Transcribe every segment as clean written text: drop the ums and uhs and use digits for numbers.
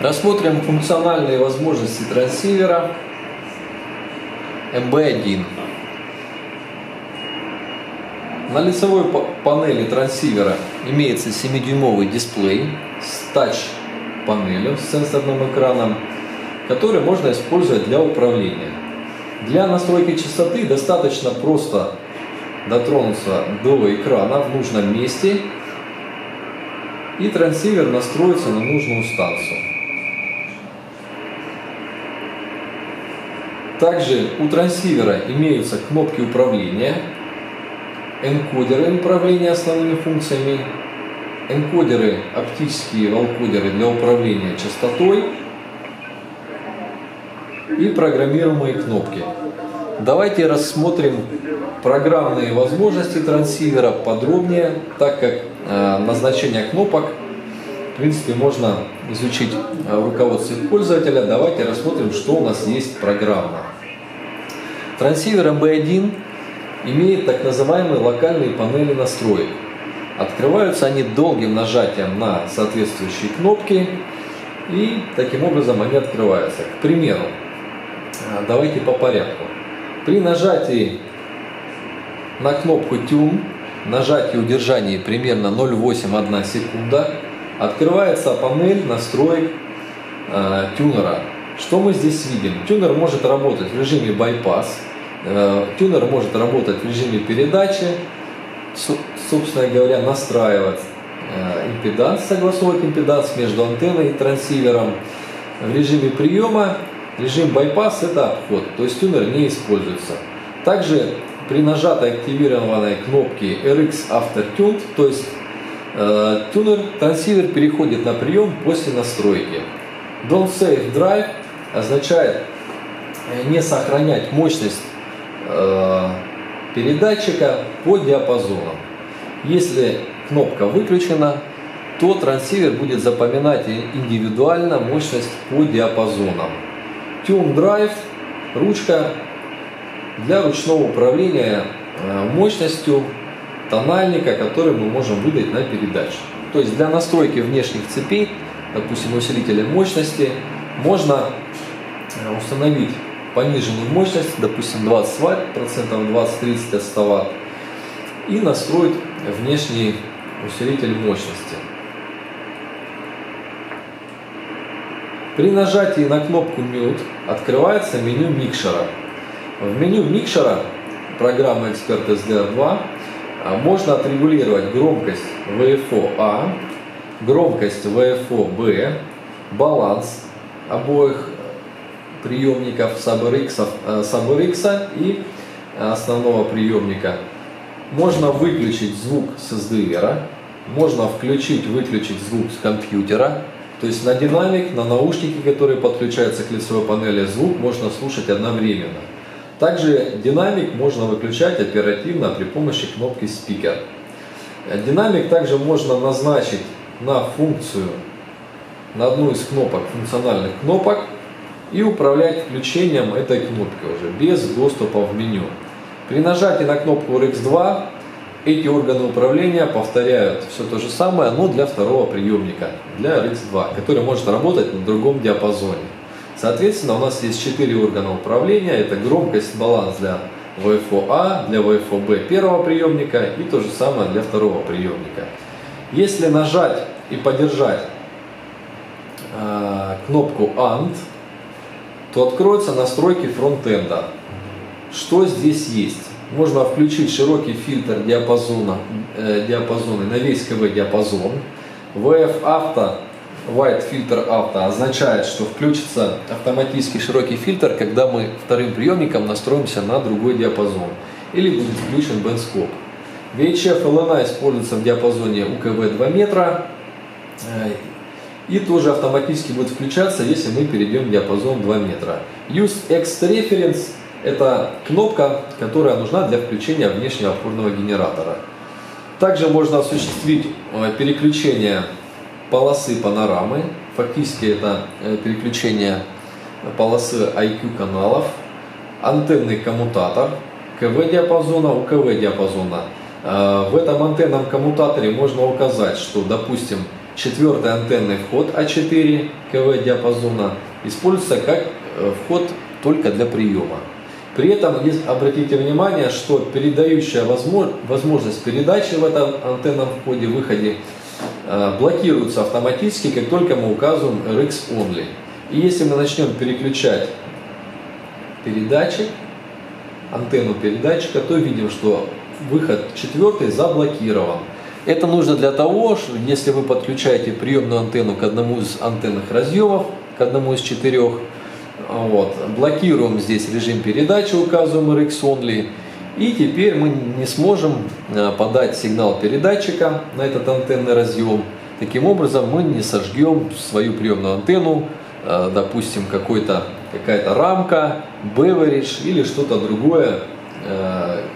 Рассмотрим функциональные возможности трансивера MB1. На лицевой панели трансивера имеется 7-дюймовый дисплей с тач-панелью, с сенсорным экраном, который можно использовать для управления. Для настройки частоты достаточно просто дотронуться до экрана в нужном месте, и трансивер настроится на нужную станцию. Также у трансивера имеются кнопки управления, энкодеры управления основными функциями, энкодеры, оптические волкодеры для управления частотой и программируемые кнопки. Давайте рассмотрим программные возможности трансивера подробнее, так как назначение кнопок в принципе можно изучить в руководстве пользователя. Давайте рассмотрим, что у нас есть программно. Трансивер MB1 имеет так называемые локальные панели настроек. Открываются они долгим нажатием на соответствующие кнопки, и таким образом они открываются. К примеру, давайте по порядку. При нажатии на кнопку Tune, нажатии и удержании примерно 0,81 секунда, открывается панель настроек тюнера. Что мы здесь видим? Тюнер может работать в режиме байпас, тюнер может работать в режиме передачи, собственно говоря, настраивать импеданс, согласовывать импеданс между антенной и трансивером. В режиме приема режим байпас – это обход, то есть тюнер не используется. Также при нажатой активированной кнопке RX After Tuned, то есть трансивер переходит на прием после настройки. Don't Save Drive означает не сохранять мощность передатчика по диапазонам. Если кнопка выключена, то трансивер будет запоминать индивидуально мощность по диапазонам. Tune Drive – ручка для ручного управления мощностью тональника, который мы можем выдать на передачу. То есть для настройки внешних цепей, допустим, усилителя мощности, можно установить пониженную мощность, допустим, 20 Вт, процентов 20-30 от 100 Вт, и настроить внешний усилитель мощности. При нажатии на кнопку Mute открывается меню микшера. В меню микшера программы Expert SDR2 можно отрегулировать громкость VFO-A, громкость VFO-B, баланс обоих приемников SubRX и основного приемника. Можно выключить звук с SDR, можно включить-выключить звук с компьютера. То есть на динамик, на наушники, которые подключаются к лицевой панели, звук можно слушать одновременно. Также динамик можно выключать оперативно при помощи кнопки Speaker. Динамик также можно назначить на функцию, на одну из кнопок, функциональных кнопок, и управлять включением этой кнопки уже без доступа в меню. При нажатии на кнопку RX2 эти органы управления повторяют все то же самое, но для второго приемника, для RX2, который может работать на другом диапазоне. Соответственно, у нас есть 4 органа управления. Это громкость, баланс для VFO-A, для VFO-B первого приемника и то же самое для второго приемника. Если нажать и подержать кнопку AND, то откроются настройки фронтенда. Что здесь есть? Можно включить широкий фильтр диапазоны на весь КВ-диапазон. VF Auto, White Filter Auto означает, что включится автоматически широкий фильтр, когда мы вторым приемником настроимся на другой диапазон. Или будет включен бендскоп. VHF LNA используется в диапазоне УКВ 2 метра. И тоже автоматически будет включаться, если мы перейдем в диапазон 2 метра. Use X Reference – это кнопка, которая нужна для включения внешнего опорного генератора. Также можно осуществить переключение полосы панорамы. Фактически это переключение полосы IQ каналов, антенный коммутатор КВ диапазона, УКВ диапазона. В этом антенном коммутаторе можно указать, что, допустим, четвертый антенный вход А4 КВ диапазона используется как вход только для приема. При этом обратите внимание, что передающая возможность передачи в этом антенном входе-выходе блокируется автоматически, как только мы указываем RX Only. И если мы начнем переключать передатчик, антенну передатчика, то видим, что выход 4 заблокирован. Это нужно для того, что если вы подключаете приемную антенну к одному из антенных разъемов, к одному из 4, блокируем здесь режим передачи, указываем RX Only, и теперь мы не сможем подать сигнал передатчика на этот антенный разъем. Таким образом мы не сожгем свою приемную антенну, допустим, какая-то рамка, beverage или что-то другое,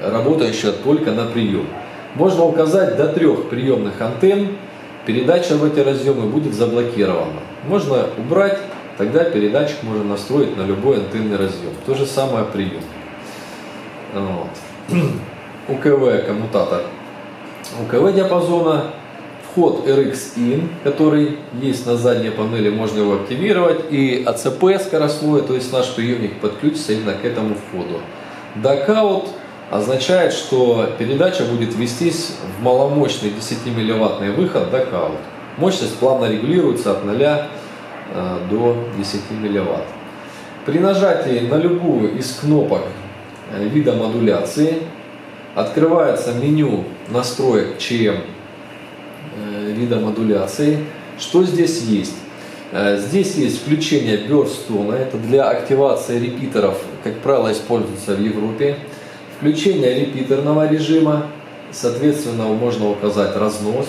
работающее только на прием. Можно указать до 3 приемных антенн, передача в эти разъемы будет заблокирована. Можно убрать, тогда передатчик можно настроить на любой антенный разъем. То же самое прием. УКВ коммутатор УКВ диапазона, вход RX IN, который есть на задней панели, можно его активировать, и АЦП скоростное, то есть наш приемник подключится именно к этому входу. DAC-out означает, что передача будет вестись в маломощный 10 милливаттный выход DAC-out. Мощность плавно регулируется от 0 до 10 милливатт. При нажатии на любую из кнопок вида модуляции открывается меню настроек ЧМ вида модуляции. Что здесь есть? Здесь есть включение бёрст-тона, это для активации репитеров, как правило, используется в Европе. Включение репитерного режима, соответственно, можно указать разнос.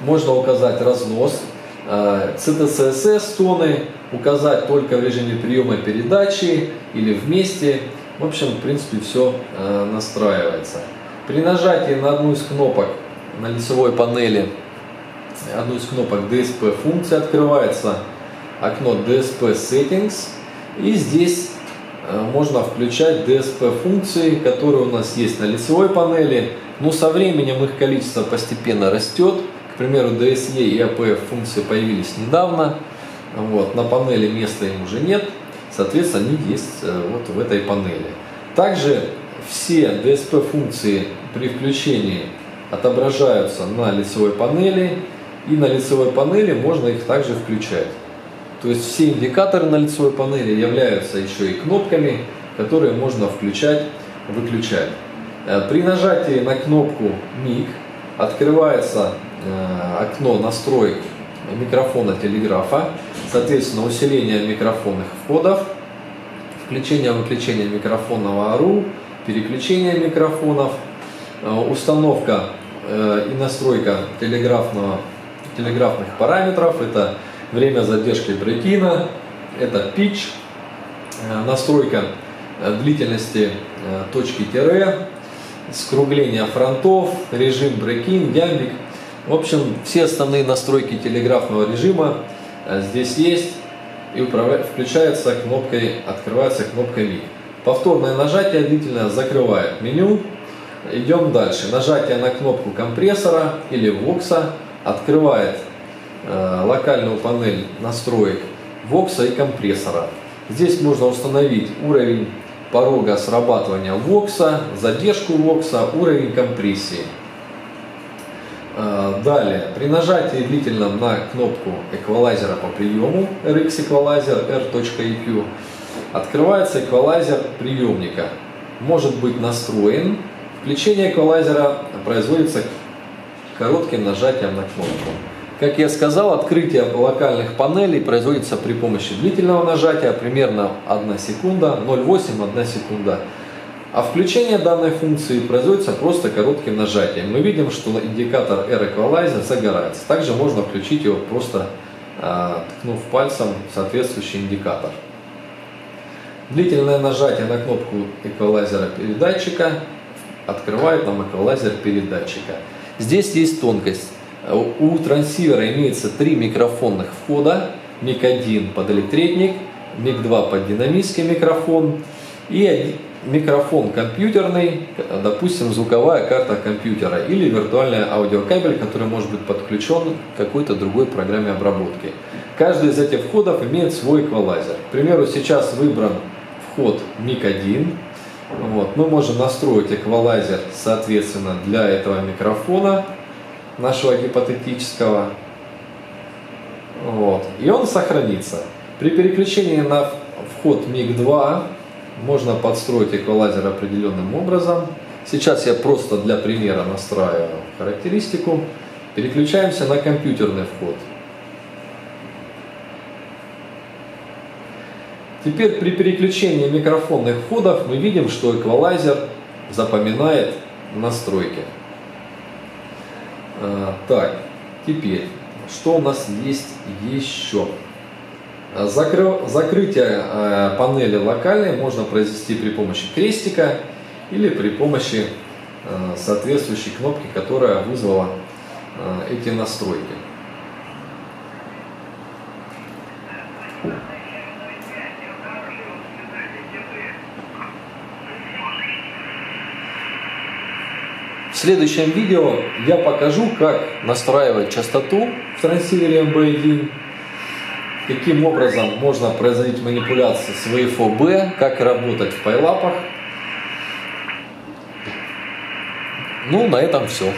Можно указать разнос. CTCSS тоны указать только в режиме приема передачи или вместе. В общем, в принципе, все настраивается. При нажатии на одну из кнопок на лицевой панели, одну из кнопок DSP функции, открывается окно DSP Settings. И здесь можно включать DSP функции, которые у нас есть на лицевой панели. Но со временем их количество постепенно растет. К примеру, DSE и APF функции появились недавно. На панели места им уже нет. Соответственно, они есть в этой панели. Также все DSP функции при включении отображаются на лицевой панели. И на лицевой панели можно их также включать. То есть все индикаторы на лицевой панели являются еще и кнопками, которые можно включать, выключать. При нажатии на кнопку MIC открывается окно настроек микрофона телеграфа, соответственно, усиление микрофонных входов, включение-выключение микрофонного АРУ, переключение микрофонов, установка и настройка телеграфных параметров, это время задержки брейк-ина, это pitch, настройка длительности точки тире, скругление фронтов, режим брейк-ин, ямбик. В общем, все основные настройки телеграфного режима здесь есть и включается кнопкой, открывается кнопкой MIC. Повторное нажатие длительное закрывает меню. Идем дальше. Нажатие на кнопку компрессора или вокса открывает локальную панель настроек вокса и компрессора. Здесь можно установить уровень порога срабатывания вокса, задержку вокса, уровень компрессии. Далее, при нажатии длительном на кнопку эквалайзера по приему RX Equalizer R.EQ открывается эквалайзер приемника. Может быть настроен. Включение эквалайзера производится коротким нажатием на кнопку. Как я сказал, открытие локальных панелей производится при помощи длительного нажатия, примерно 1 секунда, 0,8-1 секунда. А включение данной функции производится просто коротким нажатием. Мы видим, что индикатор R-Equalizer загорается. Также можно включить его, просто ткнув пальцем в соответствующий индикатор. Длительное нажатие на кнопку эквалайзера передатчика открывает нам эквалайзер передатчика. Здесь есть тонкость. У трансивера имеется 3 микрофонных входа. MIC-1 под электретник, MIC-2 под динамический микрофон и микрофон компьютерный, допустим, звуковая карта компьютера или виртуальный аудиокабель, который может быть подключен к какой-то другой программе обработки. Каждый из этих входов имеет свой эквалайзер. К примеру, сейчас выбран вход MIC1. Вот. Мы можем настроить эквалайзер, соответственно, для этого микрофона, нашего гипотетического. Вот. И он сохранится. При переключении на вход MIC2 можно подстроить эквалайзер определенным образом. Сейчас я просто для примера настраиваю характеристику. Переключаемся на компьютерный вход. Теперь при переключении микрофонных входов мы видим, что эквалайзер запоминает настройки. Так, теперь, что у нас есть еще? Закрытие панели локальной можно произвести при помощи крестика или при помощи соответствующей кнопки, которая вызвала эти настройки. В следующем видео я покажу, как настраивать частоту в трансивере MB1, каким образом можно производить манипуляции с VFO-B, как работать в пайлапах. Ну, на этом все.